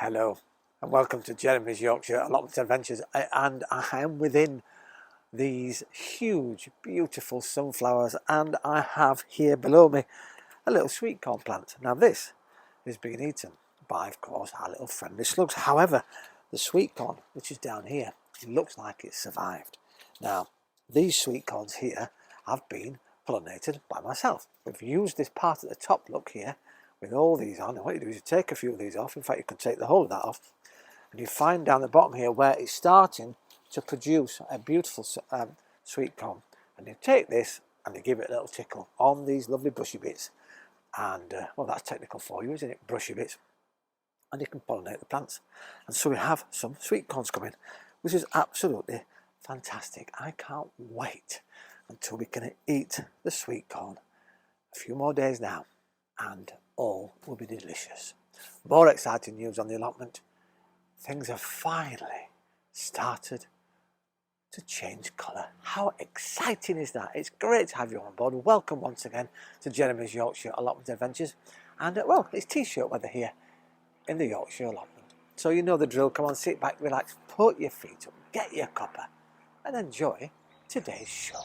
Hello and welcome to Jeremy's Yorkshire Allotment Adventures, and I am within these huge beautiful sunflowers, and I have here below me a little sweet corn plant. Now this is being eaten by, of course, our little friendly slugs. However, the sweet corn, which is down here, it looks like it's survived. Now these sweet corns here have been pollinated by myself. We've used this part at the top, look here, with all these on, and what you do is you take a few of these off. In fact, you can take the whole of that off, and you find down the bottom here where it's starting to produce a beautiful sweet corn, and you take this and you give it a little tickle on these lovely brushy bits, and well, that's technical for you, isn't it? Brushy bits, and you can pollinate the plants. And so we have some sweet corns coming, which is absolutely fantastic. I can't wait until we can eat the sweet corn. A few more days now, and all will be delicious. More exciting news on the allotment. Things have finally started to change colour. How exciting is that? It's great to have you on board. Welcome once again to Jeremy's Yorkshire Allotment Adventures. And well, it's t-shirt weather here in the Yorkshire allotment. So you know the drill. Come on, sit back, relax, put your feet up, get your cuppa, and enjoy today's show.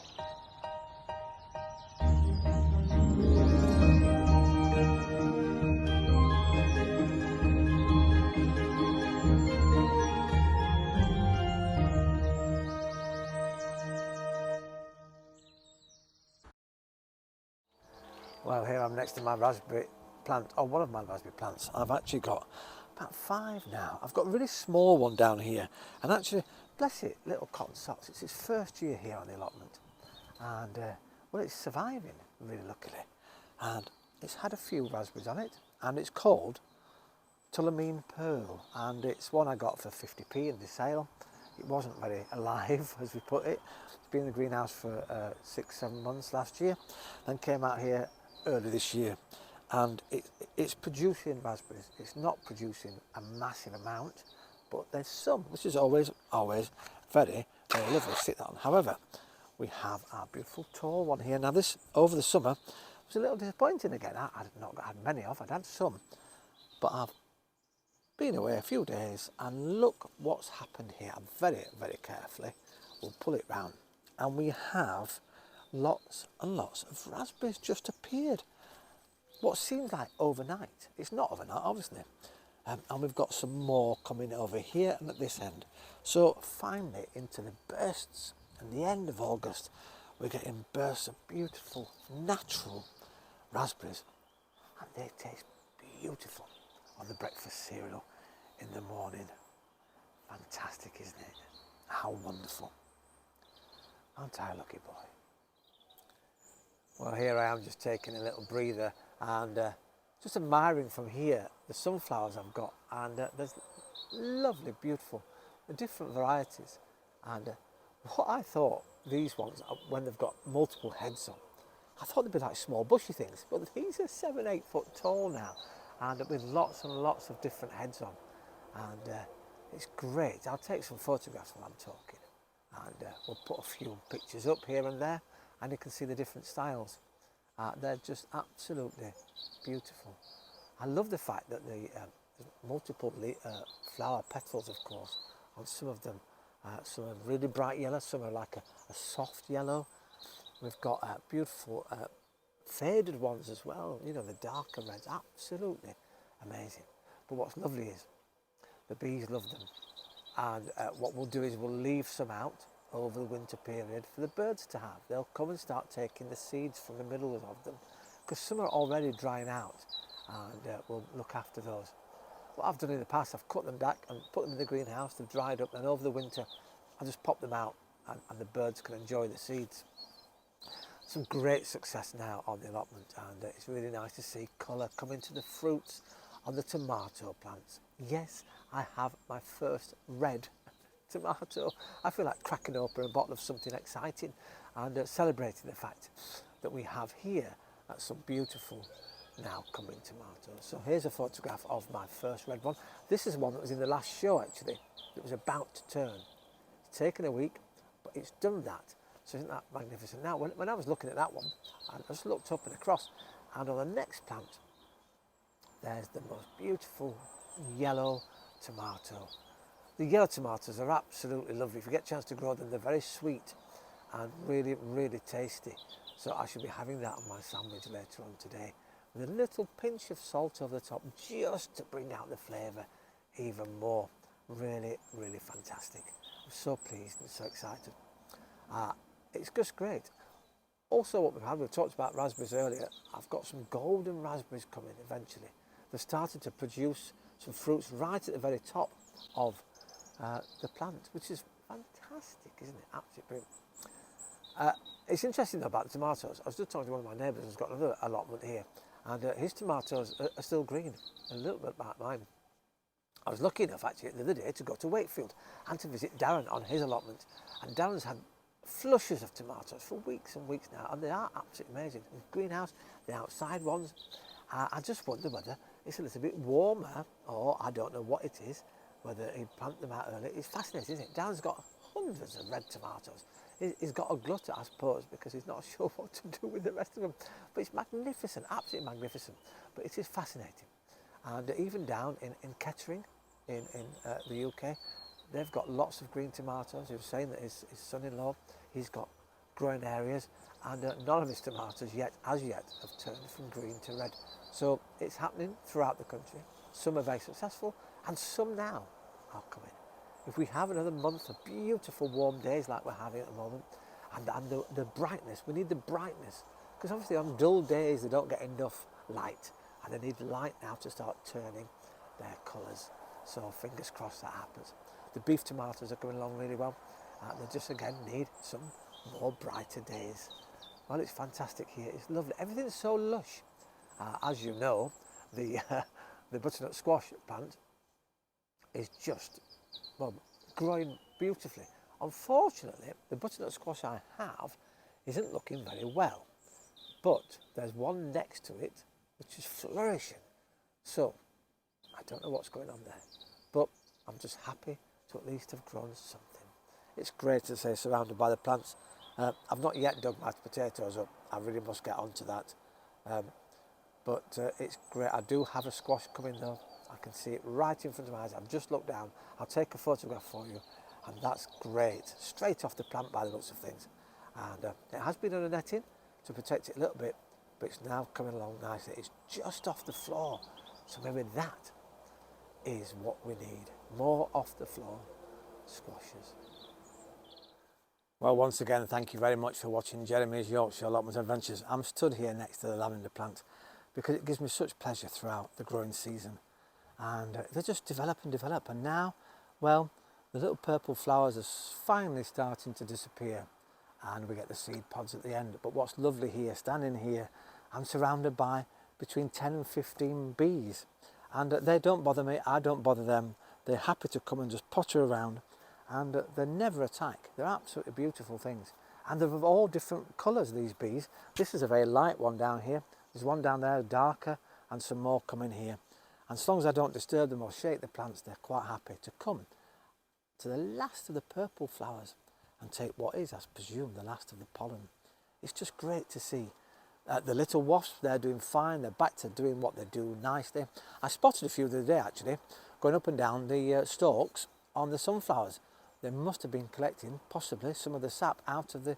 Well, here I'm next to my raspberry plant, or one of my raspberry plants. I've actually got about 5 now. I've got a really small one down here, and actually, bless it, little cotton socks. It's its first year here on the allotment, and well, it's surviving really luckily, and it's had a few raspberries on it, and it's called Tullamine Pearl, and it's one I got for 50p in the sale. It wasn't very alive, as we put it. It's been in the greenhouse for 6-7 months last year, then came out here early this year, and it's producing raspberries. It's not producing a massive amount, but there's some, which is always very lovely to sit on. However, we have our beautiful tall one here. Now this, over the summer, was a little disappointing again. I'd not had many of, I'd had some, but I've been away a few days, and look what's happened here. Very carefully we'll pull it round, and we have lots and lots of raspberries just appeared. What seems like overnight, it's not overnight obviously, and we've got some more coming over here and at this end. So finally, into the bursts and the end of August, we're getting bursts of beautiful natural raspberries, and they taste beautiful on the breakfast cereal in the morning. Fantastic, isn't it? How wonderful. Aren't I a lucky boy? Well, here I am just taking a little breather and just admiring from here the sunflowers I've got, and there's lovely, beautiful, different varieties. And what I thought these ones, when they've got multiple heads on, I thought they'd be like small bushy things, but these are 7-8 foot tall now, and with lots and lots of different heads on, and it's great. I'll take some photographs while I'm talking, and we'll put a few pictures up here and there, and you can see the different styles. They're just absolutely beautiful. I love the fact that the multiple flower petals, of course, on some of them. Some are really bright yellow, some are like a soft yellow. We've got beautiful faded ones as well, you know, the darker reds. Absolutely amazing. But what's lovely is the bees love them, and what we'll do is we'll leave some out over the winter period for the birds to have. They'll come and start taking the seeds from the middle of them, because some are already drying out, and we'll look after those. What I've done in the past, I've cut them back and put them in the greenhouse. They've dried up, and over the winter I'll just pop them out, and the birds can enjoy the seeds. Some great success now on the allotment, and it's really nice to see colour come into the fruits on the tomato plants. Yes, I have my first red tomato. I feel like cracking open a bottle of something exciting, and celebrating the fact that we have here some beautiful now coming tomatoes. So here's a photograph of my first red one. This is one that was in the last show actually. It was about to turn. It's taken a week, but it's done that. So isn't that magnificent? Now when I was looking at that one, I just looked up and across, and on the next plant there's the most beautiful yellow tomato. The yellow tomatoes are absolutely lovely. If you get a chance to grow them, they're very sweet and really, really tasty. So I should be having that on my sandwich later on today, with a little pinch of salt over the top, just to bring out the flavour even more. Really, really fantastic. I'm so pleased and so excited. It's just great. Also, what we've talked about raspberries earlier. I've got some golden raspberries coming eventually. They're starting to produce some fruits right at the very top of the plant, which is fantastic, isn't it? Absolutely brilliant. It's interesting though about the tomatoes. I was just talking to one of my neighbours who's got another allotment here, and his tomatoes are still green, a little bit like mine. I was lucky enough actually the other day to go to Wakefield and to visit Darren on his allotment, and Darren's had flushes of tomatoes for weeks and weeks now, and they are absolutely amazing. In the greenhouse, the outside ones, I just wonder whether it's a little bit warmer, or I don't know what it is, whether he planted them out early. It's fascinating, isn't it? Darren's got hundreds of red tomatoes. He's got a glut, I suppose, because he's not sure what to do with the rest of them. But it's magnificent, absolutely magnificent. But it is fascinating. And even down in Kettering, in the UK, they've got lots of green tomatoes. He was saying that his son-in-law, he's got growing areas, and none of his tomatoes as yet have turned from green to red. So it's happening throughout the country. Some are very successful, and some now are coming. If we have another month of beautiful warm days like we're having at the moment, and the brightness, we need the brightness, because obviously on dull days they don't get enough light, and they need light now to start turning their colours. So fingers crossed that happens. The beef tomatoes are coming along really well. They just again need some more brighter days. Well, it's fantastic here. It's lovely. Everything's so lush. As you know, the butternut squash plant is just, well, growing beautifully. Unfortunately, the butternut squash I have isn't looking very well, but there's one next to it which is flourishing. So I don't know what's going on there, but I'm just happy to at least have grown something. It's great to say surrounded by the plants. I've not yet dug my potatoes up. I really must get onto that. But it's great. I do have a squash coming though. I can see it right in front of my eyes. I've just looked down. I'll take a photograph for you, and that's great. Straight off the plant by the looks of things. And it has been on a netting to protect it a little bit, but it's now coming along nicely. It's just off the floor. So maybe that is what we need. More off the floor squashes. Well, once again, thank you very much for watching Jeremy's Yorkshire Allotment Adventures. I'm stood here next to the lavender plant because it gives me such pleasure throughout the growing season. And they just develop and develop. And now, well, the little purple flowers are finally starting to disappear. And we get the seed pods at the end. But what's lovely here, standing here, I'm surrounded by between 10 and 15 bees. And they don't bother me, I don't bother them. They're happy to come and just potter around. And they never attack. They're absolutely beautiful things. And they're of all different colours, these bees. This is a very light one down here. There's one down there, darker, and some more coming here. And as long as I don't disturb them or shake the plants, they're quite happy to come to the last of the purple flowers and take what is, I presume, the last of the pollen. It's just great to see. The little wasps, they're doing fine. They're back to doing what they do nicely. I spotted a few the other day, actually, going up and down the stalks on the sunflowers. They must have been collecting, possibly, some of the sap out of the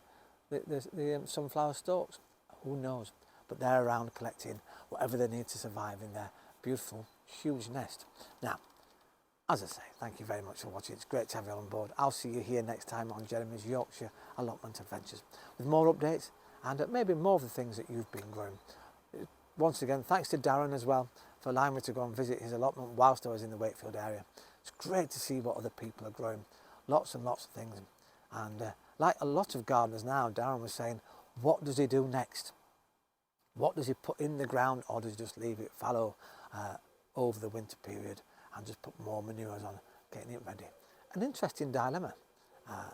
sunflower stalks. Who knows? But they're around collecting whatever they need to survive in their beautiful, huge nest. Now, as I say, thank you very much for watching. It's great to have you on board. I'll see you here next time on Jeremy's Yorkshire Allotment Adventures with more updates and maybe more of the things that you've been growing. Once again, thanks to Darren as well for allowing me to go and visit his allotment whilst I was in the Wakefield area. It's great to see what other people are growing. Lots and lots of things. And like a lot of gardeners now, Darren was saying, what does he do next? What does he put in the ground, or does he just leave it fallow over the winter period and just put more manures on, getting it ready? An interesting dilemma,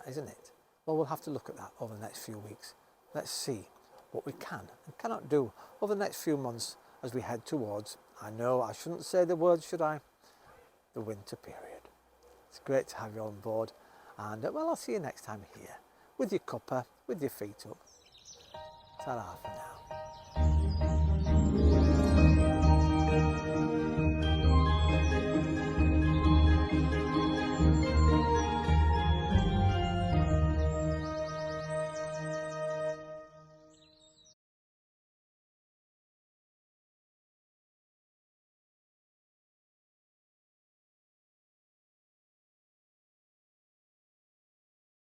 isn't it? Well, we'll have to look at that over the next few weeks. Let's see what we can and cannot do over the next few months as we head towards, I know I shouldn't say the word, should I? The winter period. It's great to have you on board, and well, I'll see you next time here with your cuppa, with your feet up. Ta-ra for now.